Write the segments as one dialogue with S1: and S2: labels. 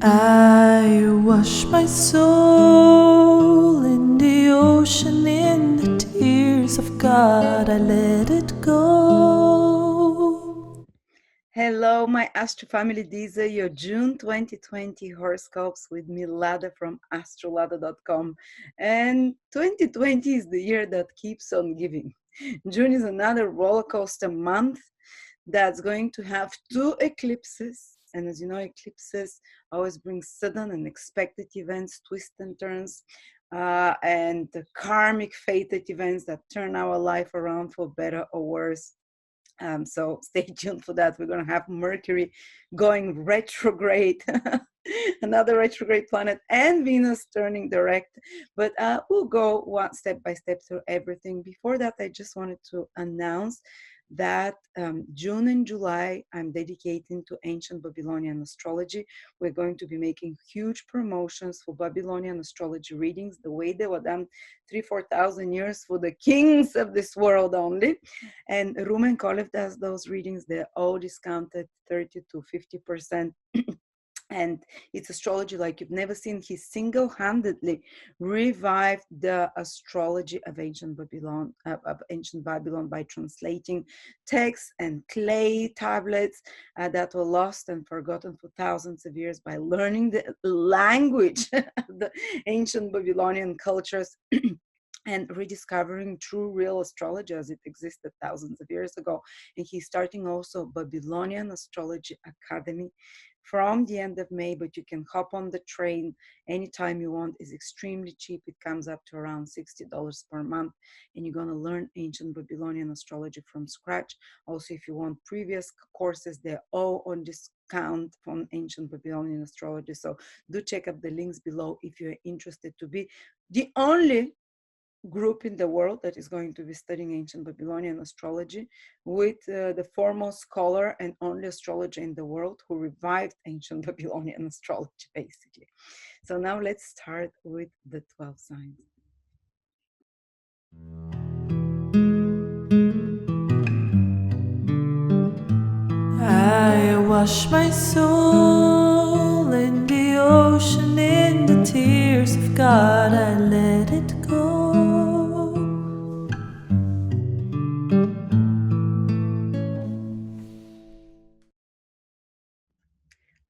S1: I wash my soul in the ocean, in the tears of God, I let it go.
S2: Hello, my Astro family. These are your June 2020 horoscopes with me, Lada from astrolada.com. And 2020 is the year that keeps on giving. June is another roller coaster month that's going to have two eclipses. And as you know, eclipses always bring sudden and unexpected events, twists and turns, and the karmic fated events that turn our life around for better or worse. So stay tuned for that. We're going to have Mercury going retrograde, another retrograde planet, and Venus turning direct. But we'll go one step by step through everything. Before that, I just wanted to announce that June and July I'm dedicating to ancient Babylonian astrology. We're going to be making huge promotions for Babylonian astrology readings, the way they were done 3,000-4,000 years for the kings of this world only. And Rumen Kolev does those readings. They're all discounted 30 to 50%. And it's astrology like you've never seen. He single-handedly revived the astrology of ancient Babylon by translating texts and clay tablets that were lost and forgotten for thousands of years, by learning the language of the ancient Babylonian cultures and rediscovering true real astrology as it existed thousands of years ago. And he's starting also Babylonian Astrology Academy from the end of May, but you can hop on the train anytime you want. It's extremely cheap. It comes up to around $60 per month, and you're going to learn ancient Babylonian astrology from scratch. Also, if you want previous courses, they're all on discount from ancient Babylonian astrology. So do check out the links below if you're interested to be the only group in the world that is going to be studying ancient Babylonian astrology with the foremost scholar and only astrologer in the world who revived ancient Babylonian astrology, basically. So now let's start with the 12 signs.
S1: I wash my soul in the ocean, in the tears of God, I let it go.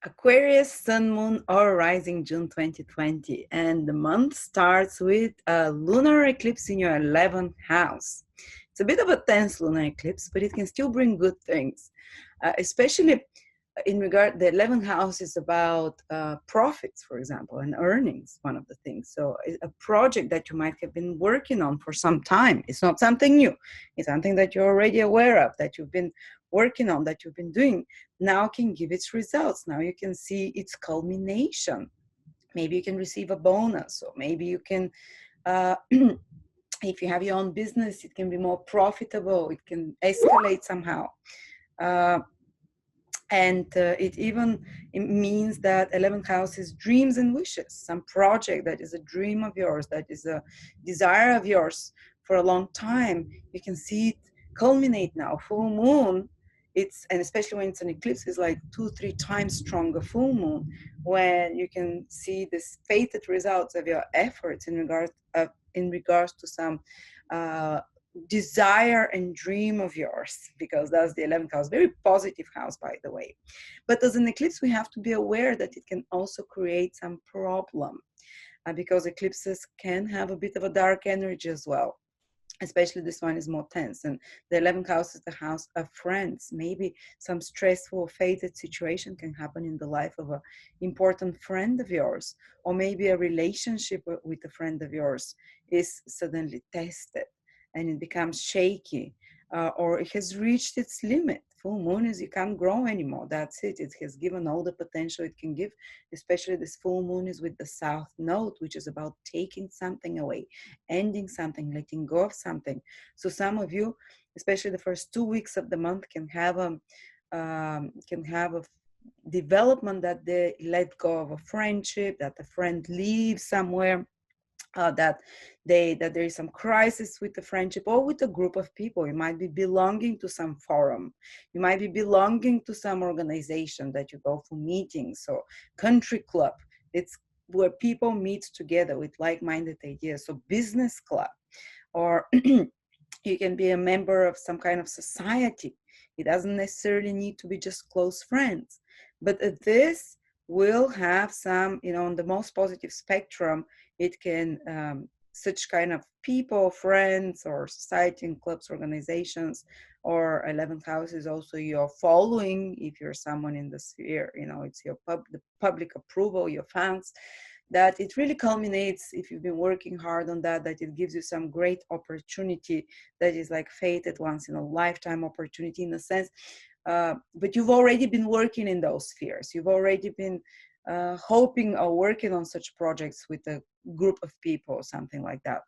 S2: Aquarius, Sun, Moon, or Rising, June 2020. And the month starts with a lunar eclipse in your 11th house. It's a bit of a tense lunar eclipse, but it can still bring good things, especially in regard, the 11th house is about profits, for example, and earnings, one of the things. So a project that you might have been working on for some time, it's not something new. It's something that you're already aware of, that you've been working on, that you've been doing, now can give its results. Now you can see its culmination. Maybe you can receive a bonus, or maybe you can, if you have your own business, it can be more profitable. It can escalate somehow. And it means that 11th house is dreams and wishes, some project that is a dream of yours, that is a desire of yours for a long time. You can see it culminate now. Full moon, and especially when it's an eclipse, is like 2-3 times stronger full moon, when you can see this fated results of your efforts in regards to some desire and dream of yours, because that's the 11th house, very positive house, by the way. But as an eclipse, we have to be aware that it can also create some problem, because eclipses can have a bit of a dark energy as well. Especially this one is more tense, and the 11th house is the house of friends. Maybe some stressful or fated situation can happen in the life of an important friend of yours, or maybe a relationship with a friend of yours is suddenly tested and it becomes shaky, or it has reached its limit. Full moon is you can't grow anymore. That's it. It has given all the potential it can give. Especially this full moon is with the south node, which is about taking something away, ending something, letting go of something. So some of you, especially the first 2 weeks of the month, can have a development that they let go of a friendship, that a friend leaves somewhere, that that there is some crisis with the friendship or with a group of people. You might be belonging to some forum, you might be belonging to some organization that you go for meetings, or country club. It's where people meet together with like-minded ideas. So business club, or you can be a member of some kind of society. It doesn't necessarily need to be just close friends, but this will have some, on the most positive spectrum, it can, such kind of people, friends, or society and clubs, organizations, or 11th house is also your following. If you're someone in the sphere, it's your the public approval, your fans, that it really culminates, if you've been working hard on that, that it gives you some great opportunity that is like fated, once in a lifetime opportunity in a sense. But you've already been working in those spheres. You've already been hoping or working on such projects with a group of people, or something like that.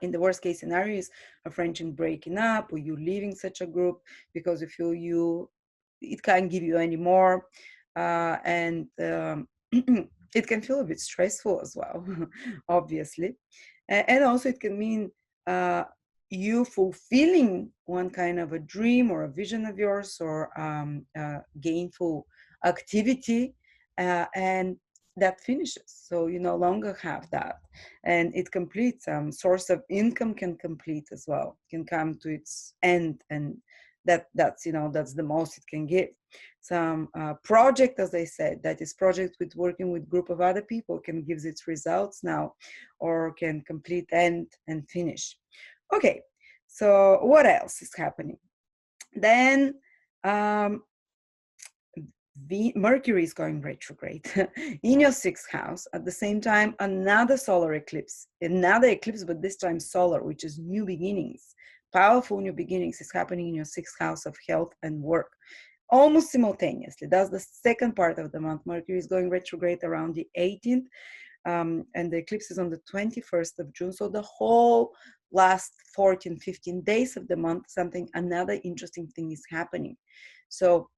S2: In the worst case scenario is a friendship breaking up, or you leaving such a group because you feel it can't give you any more. And it can feel a bit stressful as well, obviously. And also it can mean you fulfilling one kind of a dream or a vision of yours, or gainful activity, and that finishes. So you no longer have that, and it completes. Source of income can complete as well, can come to its end, and that's the most it can give. Some project, as I said, that is project with working with group of other people, can give its results now, or can complete, end, and finish. Okay, so what else is happening then? Mercury is going retrograde in your sixth house. At the same time, another solar eclipse, but this time solar, which is new beginnings, powerful new beginnings, is happening in your sixth house of health and work, almost simultaneously. That's the second part of the month. Mercury is going retrograde around the 18th, and the eclipse is on the 21st of June. So the whole last 14, 15 days of the month, another interesting thing is happening. So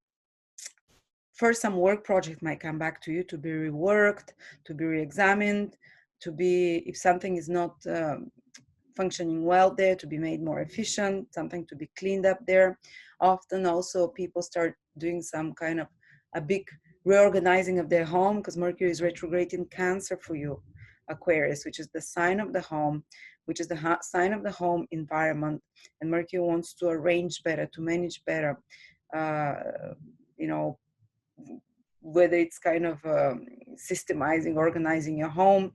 S2: first, some work project might come back to you to be reworked, to be re-examined, to be, if something is not functioning well there, to be made more efficient, something to be cleaned up there. Often also people start doing some kind of a big reorganizing of their home, because Mercury is retrograde in Cancer for you, Aquarius, which is the sign of the home, which is the sign of the home environment. And Mercury wants to arrange better, to manage better, whether it's kind of systemizing, organizing your home.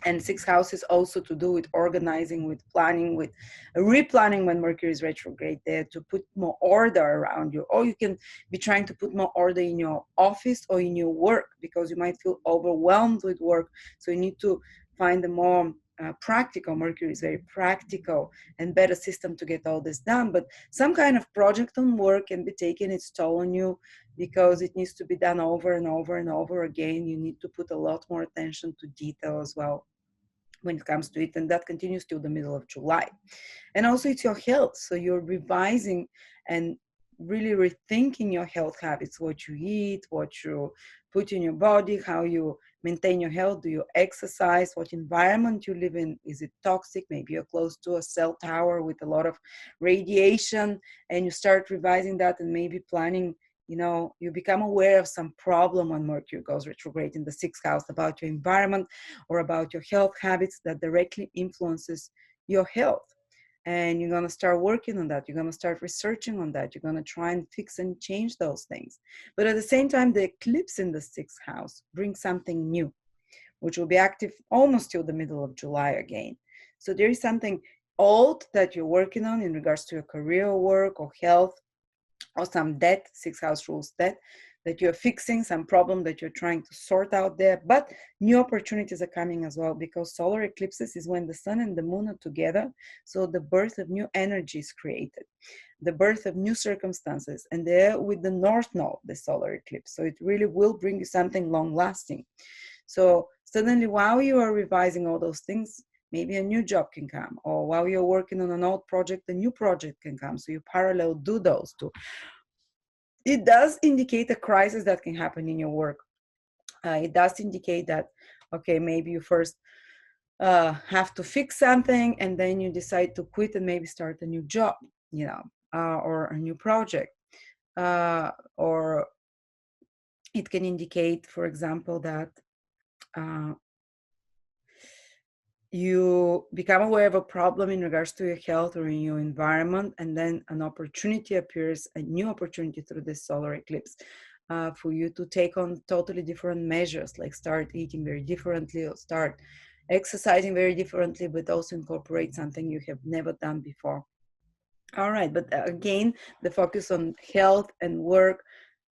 S2: And sixth house is also to do with organizing, with planning, with replanning when Mercury is retrograde there, to put more order around you. Or you can be trying to put more order in your office or in your work, because you might feel overwhelmed with work. So you need to find a more practical, Mercury is very practical, and better system to get all this done. But some kind of project on work can be taking its toll on you, because it needs to be done over and over and over again. You need to put a lot more attention to detail as well when it comes to it, and that continues till the middle of July. And also it's your health, so you're revising and really rethinking your health habits, what you eat, what you put in your body, how you maintain your health. Do you exercise? What environment you live in? Is it toxic? Maybe you're close to a cell tower with a lot of radiation, and you start revising that, and maybe planning, you become aware of some problem when Mercury goes retrograde in the sixth house, about your environment or about your health habits that directly influences your health. And you're going to start working on that. You're going to start researching on that. You're going to try and fix and change those things. But at the same time, the eclipse in the sixth house brings something new, which will be active almost till the middle of July again. So there is something old that you're working on in regards to your career or work or health, or some debt, sixth house rules debt, that you're fixing, some problem that you're trying to sort out there. But new opportunities are coming as well, because solar eclipses is when the sun and the moon are together. So the birth of new energy is created, the birth of new circumstances, and they're with the north node, the solar eclipse. So it really will bring you something long lasting. So suddenly, while you are revising all those things, maybe a new job can come, or while you're working on an old project, a new project can come. So you parallel do those two. It does indicate a crisis that can happen in your work. It does indicate that, okay, maybe you first have to fix something, and then you decide to quit and maybe start a new job, or a new project. Or it can indicate, for example, that you become aware of a problem in regards to your health or in your environment, and then an opportunity appears, a new opportunity through this solar eclipse, for you to take on totally different measures, like start eating very differently or start exercising very differently, but also incorporate something you have never done before. All right, but again, the focus on health and work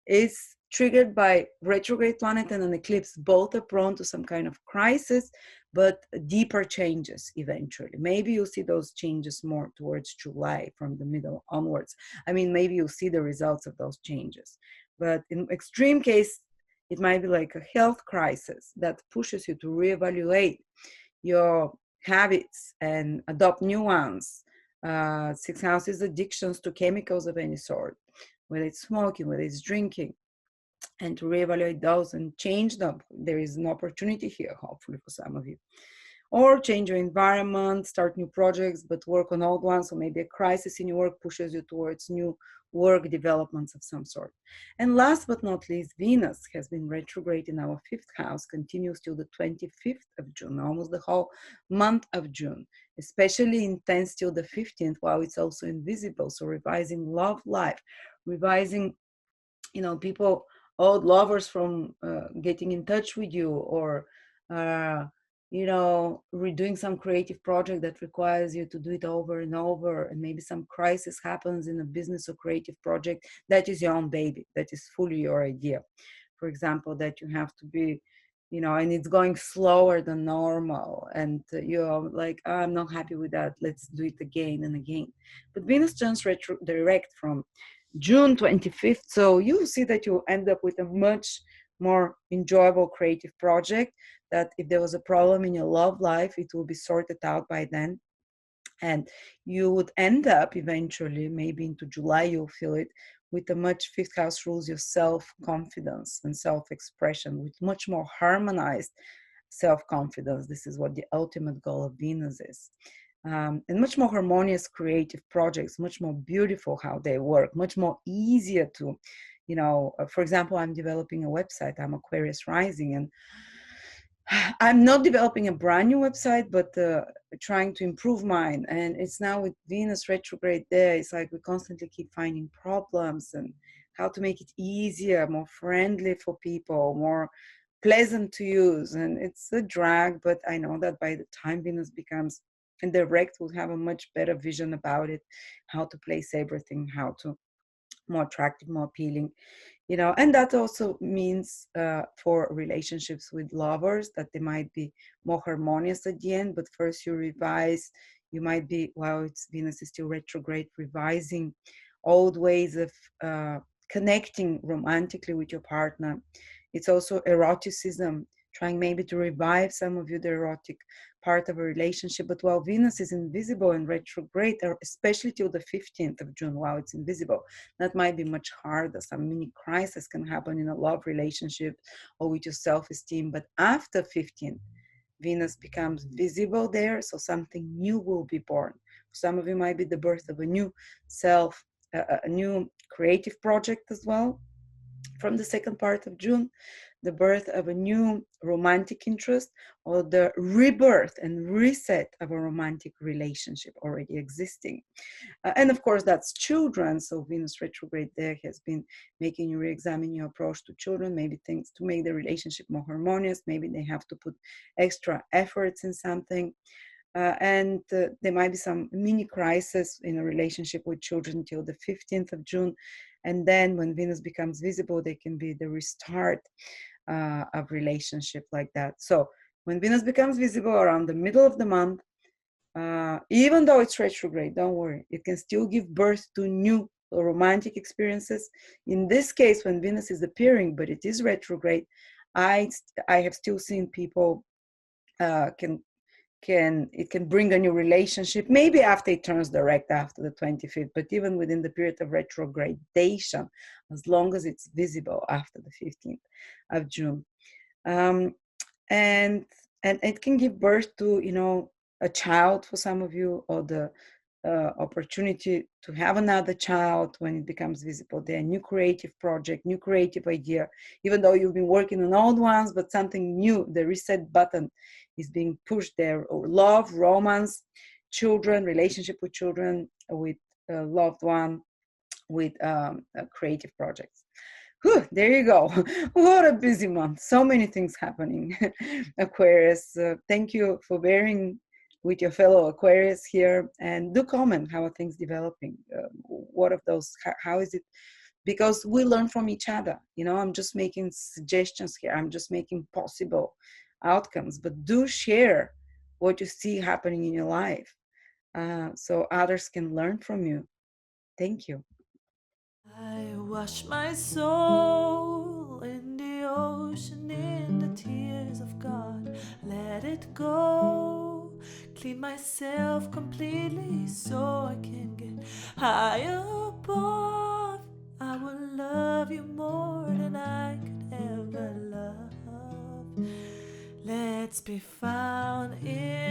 S2: is triggered by retrograde planet and an eclipse. Both are prone to some kind of crisis, but deeper changes eventually. Maybe you'll see those changes more towards July, from the middle onwards. I mean, maybe you'll see the results of those changes. But in extreme case, it might be like a health crisis that pushes you to reevaluate your habits and adopt new ones. Sixth house is addictions to chemicals of any sort, whether it's smoking, whether it's drinking, and to reevaluate those and change them. There is an opportunity here, hopefully, for some of you. Or change your environment, start new projects, but work on old ones. So maybe a crisis in your work pushes you towards new work developments of some sort. And last but not least, Venus has been retrograde in our fifth house, continues till the 25th of June, almost the whole month of June, especially intense till the 15th, while it's also invisible. So revising love life, revising, people, old lovers from getting in touch with you, or redoing some creative project that requires you to do it over and over, and maybe some crisis happens in a business or creative project that is your own baby, that is fully your idea. For example, that you have to be, and it's going slower than normal, and you're like, "Oh, I'm not happy with that, let's do it again and again." But Venus turns direct from June 25th. So you see that you end up with a much more enjoyable creative project, that if there was a problem in your love life, it will be sorted out by then. And you would end up eventually, maybe into July, you'll feel it, with a much, fifth house rules your self-confidence and self-expression, with much more harmonized self-confidence. This is what the ultimate goal of Venus is. And much more harmonious creative projects, much more beautiful how they work, much more easier to, for example, I'm developing a website. I'm Aquarius rising, and I'm not developing a brand new website, but trying to improve mine. And it's now with Venus retrograde there, it's like we constantly keep finding problems and how to make it easier, more friendly for people, more pleasant to use. And it's a drag, but I know that by the time Venus becomes direct, we'll have a much better vision about it, how to place everything, how to more attractive, more appealing, and that also means for relationships with lovers that they might be more harmonious at the end. But first you revise, you might be, while it's Venus is still retrograde, revising old ways of connecting romantically with your partner. It's also eroticism, trying maybe to revive some of you the erotic part of a relationship. But while Venus is invisible and retrograde, especially till the 15th of June, while it's invisible, that might be much harder. Some mini crisis can happen in a love relationship or with your self-esteem. But after 15th, Venus becomes visible there, so something new will be born. For some of you, might be the birth of a new self, a new creative project as well. From the second part of June, the birth of a new romantic interest, or the rebirth and reset of a romantic relationship already existing. And of course, that's children. So Venus retrograde there has been making you re-examine your approach to children, maybe things to make the relationship more harmonious. Maybe they have to put extra efforts in something. And there might be some mini crisis in a relationship with children till the 15th of June. And then when Venus becomes visible, they can be the restart of relationship like that. So when Venus becomes visible around the middle of the month, even though it's retrograde, don't worry, it can still give birth to new romantic experiences. In this case, when Venus is appearing, but it is retrograde, I have still seen people it can bring a new relationship, maybe after it turns direct after the 25th, but even within the period of retrogradation, as long as it's visible after the 15th of June. And and it can give birth to, a child for some of you, or the opportunity to have another child when it becomes visible there. New creative project, new creative idea, even though you've been working on old ones, but something new, the reset button is being pushed there. Or love, romance, children, relationship with children, with a loved one, with creative projects. Whew, there you go. What a busy month. So many things happening. Aquarius, thank you for bearing with your fellow Aquarius here. And do comment, how are things developing? What of those, how is it? Because we learn from each other. I'm just making suggestions here. I'm just making possible outcomes. But do share what you see happening in your life, so others can learn from you. Thank you.
S1: I wash my soul in the ocean, in the tears of God. Let it go. Clean myself completely so I can get high above. I will love you more than I could ever love. Let's be found in